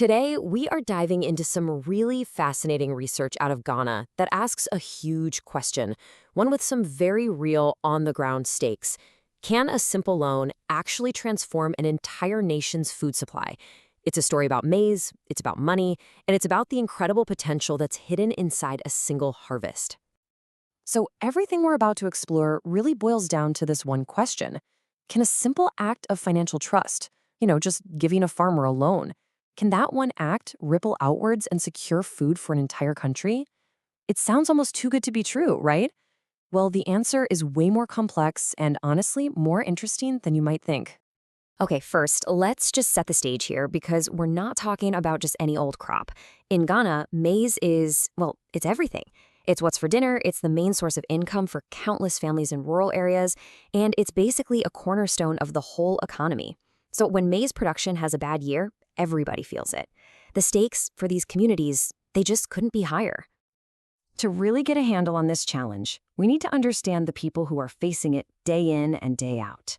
Today, we are diving into some really fascinating research out of Ghana that asks a huge question, one with some very real on-the-ground stakes. Can a simple loan actually transform an entire nation's food supply? It's a story about maize, it's about money, and it's about the incredible potential that's hidden inside a single harvest. So everything we're about to explore really boils down to this one question. Can a simple act of financial trust, just giving a farmer a loan, can that one act ripple outwards and secure food for an entire country? It sounds almost too good to be true, right? Well, the answer is way more complex and honestly more interesting than you might think. Okay, first, let's just set the stage here because we're not talking about just any old crop. In Ghana, maize is, well, it's everything. It's what's for dinner, it's the main source of income for countless families in rural areas, and it's basically a cornerstone of the whole economy. So when maize production has a bad year, everybody feels it. The stakes for these communities, they just couldn't be higher. To really get a handle on this challenge, we need to understand the people who are facing it day in and day out.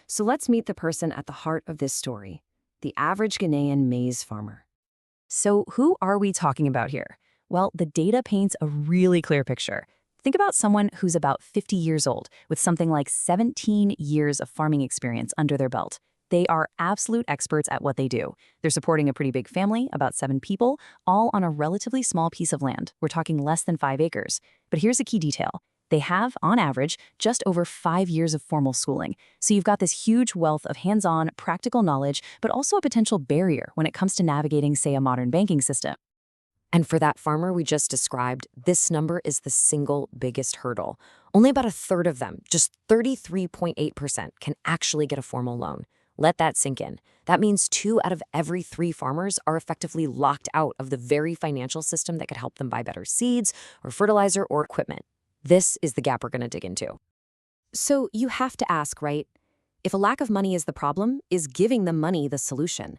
So let's meet the person at the heart of this story, the average Ghanaian maize farmer. So who are we talking about here? Well, the data paints a really clear picture. Think about someone who's about 50 years old with something like 17 years of farming experience under their belt. They are absolute experts at what they do. They're supporting a pretty big family, about 7 people, all on a relatively small piece of land. We're talking less than 5 acres. But here's a key detail. They have, on average, just over 5 years of formal schooling. So you've got this huge wealth of hands-on, practical knowledge, but also a potential barrier when it comes to navigating, say, a modern banking system. And for that farmer we just described, this number is the single biggest hurdle. Only about a third of them, just 33.8%, can actually get a formal loan. Let that sink in. That means 2 out of every 3 farmers are effectively locked out of the very financial system that could help them buy better seeds or fertilizer or equipment. This is the gap we're going to dig into. So you have to ask, right? If a lack of money is the problem, is giving them money the solution?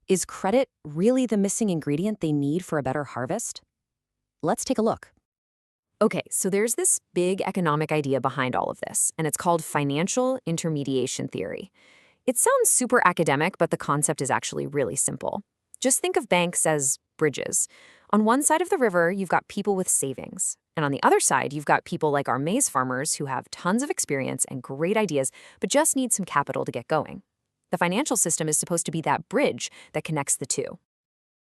Is credit really the missing ingredient they need for a better harvest? Let's take a look. Okay, so there's this big economic idea behind all of this, and it's called financial intermediation theory. It sounds super academic, but the concept is actually really simple. Just think of banks as bridges. On one side of the river, you've got people with savings. And on the other side, you've got people like our maize farmers who have tons of experience and great ideas, but just need some capital to get going. The financial system is supposed to be that bridge that connects the two.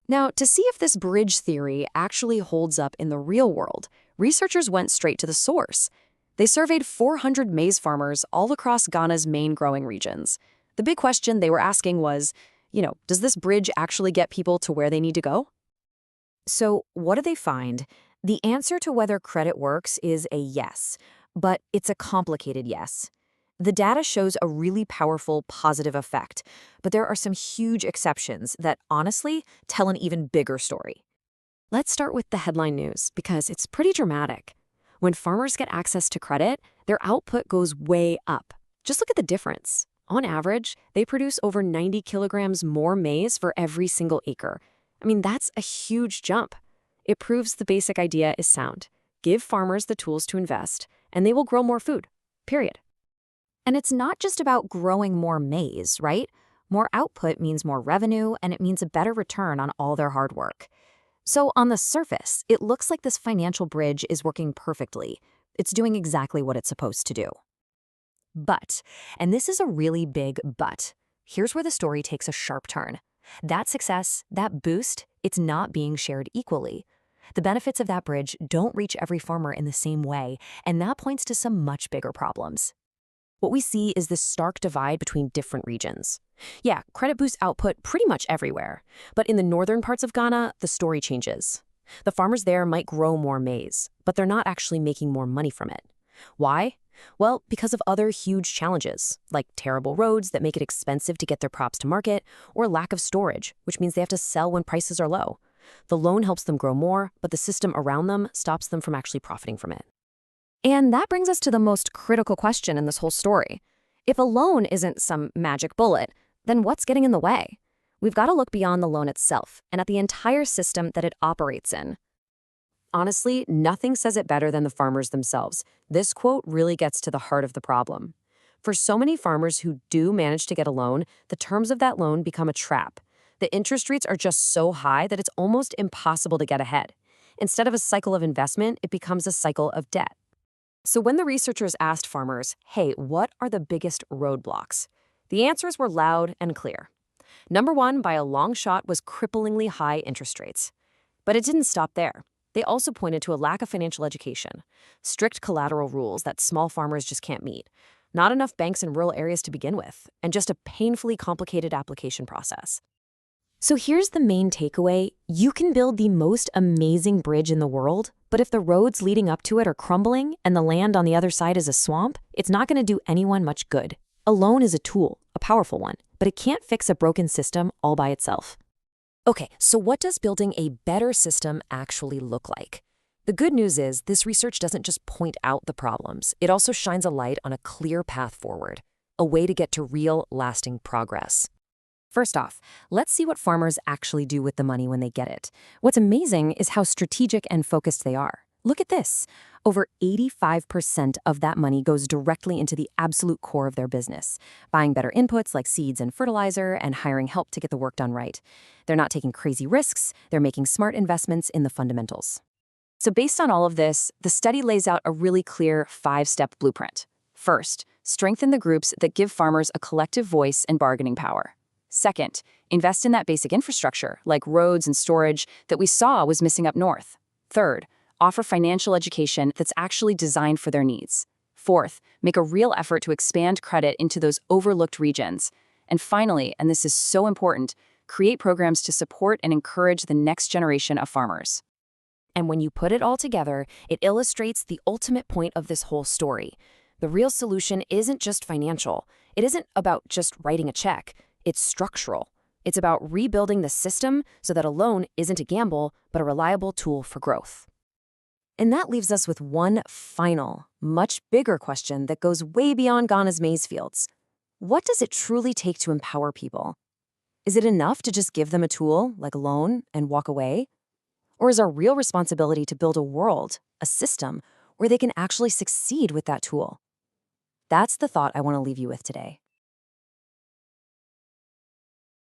Now, to see if this bridge theory actually holds up in the real world, researchers went straight to the source. They surveyed 400 maize farmers all across Ghana's main growing regions. The big question they were asking was, does this bridge actually get people to where they need to go? So what do they find? The answer to whether credit works is a yes, but it's a complicated yes. The data shows a really powerful positive effect, but there are some huge exceptions that honestly tell an even bigger story. Let's start with the headline news because it's pretty dramatic. When farmers get access to credit, their output goes way up. Just look at the difference. On average, they produce over 90 kilograms more maize for every single acre. I mean, that's a huge jump. It proves the basic idea is sound. Give farmers the tools to invest, and they will grow more food, period. And it's not just about growing more maize, right? More output means more revenue, and it means a better return on all their hard work. So on the surface, it looks like this financial bridge is working perfectly. It's doing exactly what it's supposed to do. But, and this is a really big but, here's where the story takes a sharp turn. That success, that boost, it's not being shared equally. The benefits of that bridge don't reach every farmer in the same way, and that points to some much bigger problems. What we see is this stark divide between different regions. Yeah, credit boosts output pretty much everywhere, but in the northern parts of Ghana, the story changes. The farmers there might grow more maize, but they're not actually making more money from it. Why? Well, because of other huge challenges, like terrible roads that make it expensive to get their crops to market, or lack of storage, which means they have to sell when prices are low. The loan helps them grow more, but the system around them stops them from actually profiting from it. And that brings us to the most critical question in this whole story. If a loan isn't some magic bullet, then what's getting in the way? We've got to look beyond the loan itself and at the entire system that it operates in. Honestly, nothing says it better than the farmers themselves. This quote really gets to the heart of the problem. For so many farmers who do manage to get a loan, the terms of that loan become a trap. The interest rates are just so high that it's almost impossible to get ahead. Instead of a cycle of investment, it becomes a cycle of debt. So when the researchers asked farmers, hey, what are the biggest roadblocks? The answers were loud and clear. Number one, by a long shot, was cripplingly high interest rates. But it didn't stop there. They also pointed to a lack of financial education, strict collateral rules that small farmers just can't meet, not enough banks in rural areas to begin with, and just a painfully complicated application process. So here's the main takeaway. You can build the most amazing bridge in the world, but if the roads leading up to it are crumbling and the land on the other side is a swamp, it's not going to do anyone much good. A loan is a tool, a powerful one, but it can't fix a broken system all by itself. Okay, so what does building a better system actually look like? The good news is this research doesn't just point out the problems. It also shines a light on a clear path forward, a way to get to real, lasting progress. First off, let's see what farmers actually do with the money when they get it. What's amazing is how strategic and focused they are. Look at this. Over 85% of that money goes directly into the absolute core of their business, buying better inputs like seeds and fertilizer and hiring help to get the work done right. They're not taking crazy risks, they're making smart investments in the fundamentals. So based on all of this, the study lays out a really clear 5-step blueprint. First, strengthen the groups that give farmers a collective voice and bargaining power. Second, invest in that basic infrastructure, like roads and storage, that we saw was missing up north. Third, offer financial education that's actually designed for their needs. Fourth, make a real effort to expand credit into those overlooked regions. And finally, and this is so important, create programs to support and encourage the next generation of farmers. And when you put it all together, it illustrates the ultimate point of this whole story. The real solution isn't just financial. It isn't about just writing a check. It's structural. It's about rebuilding the system so that a loan isn't a gamble, but a reliable tool for growth. And that leaves us with one final, much bigger question that goes way beyond Ghana's maize fields. What does it truly take to empower people? Is it enough to just give them a tool, like a loan, and walk away? Or is our real responsibility to build a world, a system, where they can actually succeed with that tool? That's the thought I want to leave you with today.